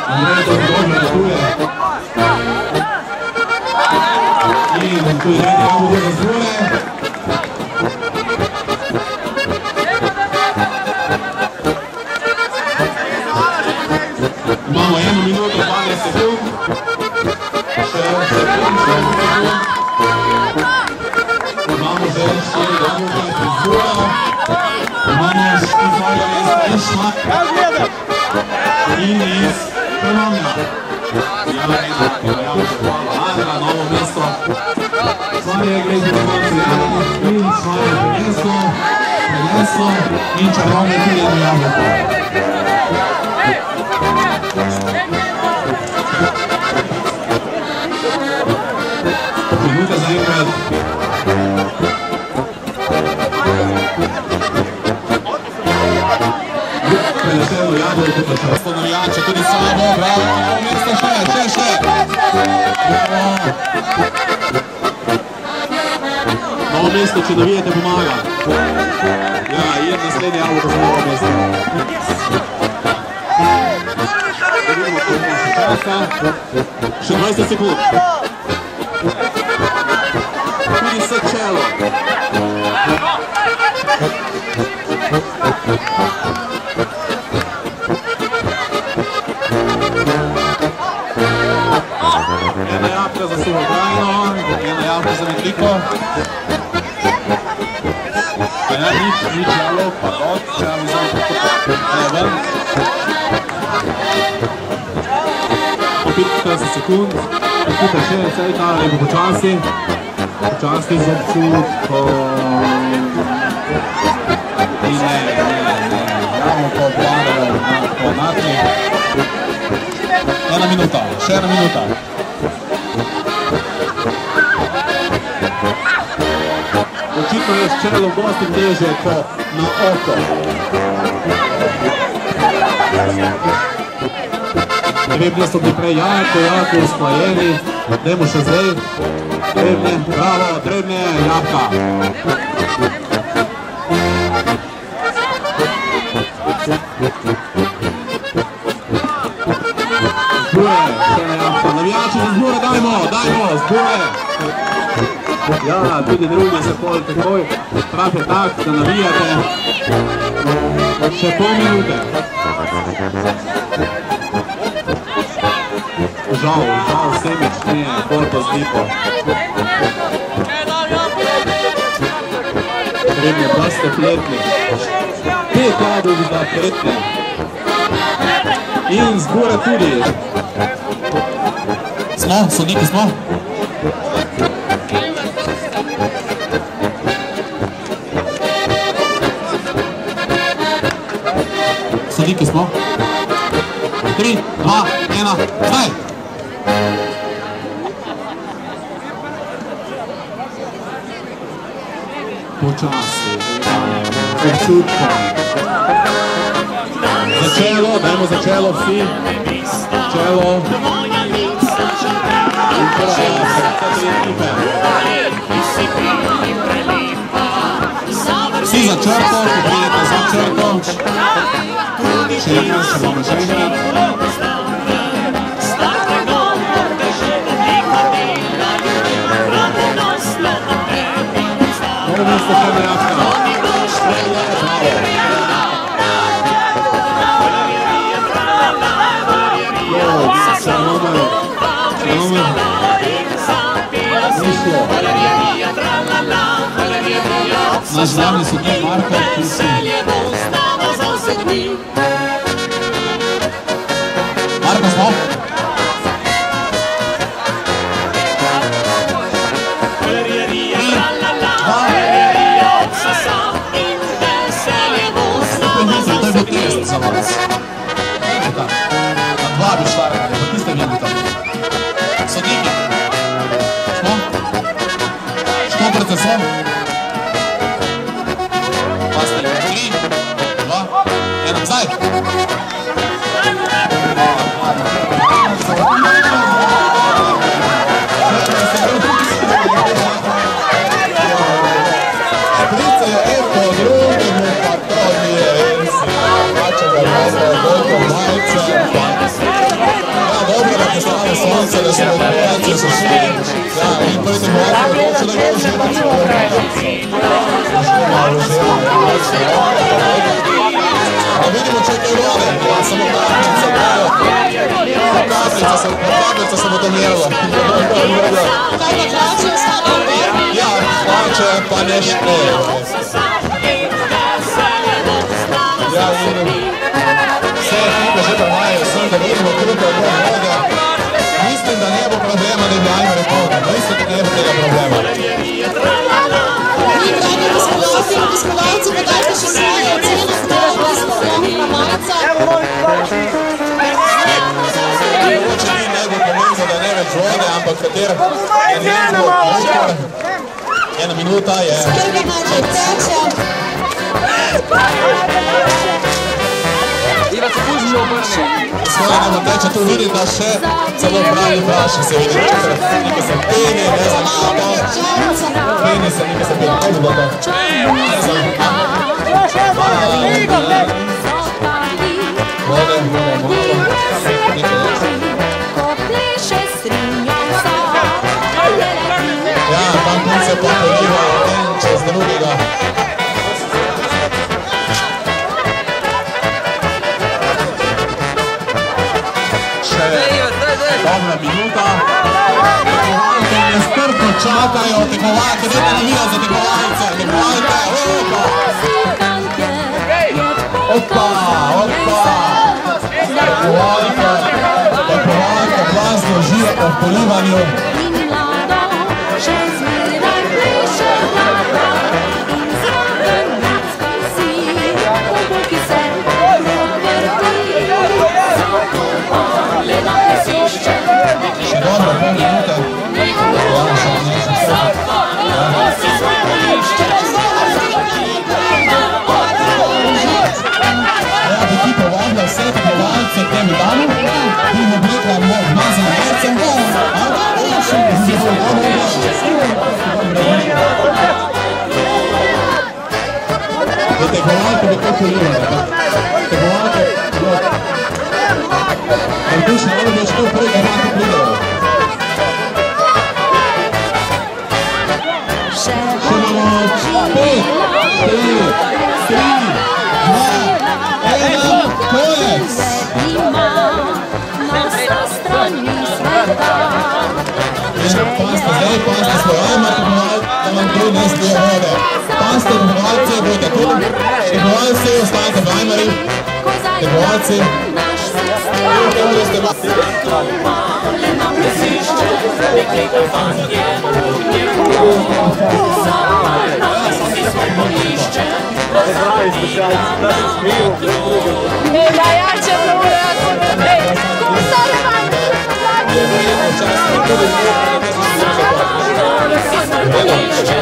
Andrej to dobro ratuje. In tu je nekaj jabolko za Zgore. Imamo 1 minuto 12 sekund. Še sekund. Imamo že 4 jabolke za Zgore. Imamo izvajanje iz Išma in iz Promja. Adra, Novo mesto. Svoje grezi na koncu jabolko in svoje preneslo in čarovne tudi na jabolko. Minuta za enkrat. Preletel jabolko pa často navijača tudi samo. Bravo, Novo mesto še. Bravo. Novo mesto, če navijete, pomaga. Ja, je naslednji jabolko za Novo mesto. Da vidimo, koliko še časa. Še 20 sekund. Tudi Sečelo. Ena jabolka za Suho Krajino, ena jabolka za Metliko. Nič jabolk, pa od, treba mi zdaj ven. 45 sekund, tukaj še vse Italije bo počasi z občutkom. In ne, jabolko odpadajo po natri. 1 minuta, še 1 minuta. Očitno je Sečelo dosti težje kot na oko. Drevne so bili prej jako usklajeni. Dajmo še zdaj. Drevne, bravo, drevne, jabka. Zgore, še ena jabka. Navijači za Zgore, dajmo, Zgore. Ja, tudi drugi se pol takoj pravi tak, da navijate. Še pol minute. Žal, Semič nije, pol pa zdipo. Trebne baste pletni. 5 jabolk za pletni. In Zgore tudi. Sodniki smo? Sodniki smo? 3, 2, 1, zdaj! Počasi, občutkom. Začelo, dajmo začelo vsi. Začelo. In prva, srca 3 ekipe. Vsi za črto, ko prijete za črto. Še enkrat, še bomo še enkrat. Novo mesto še ena jabka. Naš glavni sodnik Marko, ki si... Marko, smo? To je bil test za vas. Na 2 bi štarkali, pa tiste vjeli tam. Sodniki. Smo? Štoprce smo? Paste, 3, 2, 1, zdaj! Šprice je eko drugemu, pa to nije ensi. Pače ga malo, koliko majce, pa da se odbojajo, so šli. Ja, in prvi tekmovalci odločil, da je že da vidimo, če je kaj vode. Ja, samo kapljica se bo domerila. Kaj pa hlače ostane v gor? Ja, hlače pa ne šteje. Ja, in vse ekipe že premajajo sem, da vidimo, koliko je to vode. Mislim, da ne bo problema, da bi ajmo rekord. Mislim, da ne bo tega problema. Vi, dragi obiskovalci in obiskovalci, podajte še svoje ocene, kdo je obiskal Lomka Majca. Mogoče ni najbolj pomembno, da ne več vode, ampak kater je nekaj ena minuta je... Skrga naj že teče. Skoraj ne bo teče, tu vidim, da še celo pravi praši se vidi. Nekaj se peni, ne znam kako. Peni se, nekaj se peni. Kaj bi bilo to? Vode, malo. Ja, tam punce pa poliva en čez drugega. Še dobra minuta. Tekmovalke nestrpno čakajo, tekmovalke, dajte navijati za tekmovalce, tekmovalke, opa, tekmovalke, blazno žive po polivanju. Še dobro, pol minute. Ja, še vse. Ja, bi ti povabila vse tekmovalce k temu danu, bi jim oblikla mazane merce. Da tekmovalke bi to polivali. Tekmovalke, Artuš, ne bodo več to prej, da imate pridejo. Še imamo 5, 4, 3, 2, 1, konec! Paste svoj ajmar, da vam tu ne slije vode. Paste tekmovalce, bojte tu. Tekmovalci, ostanite v ajmari. Tekmovalci. Najjače prvo, ko stare manj!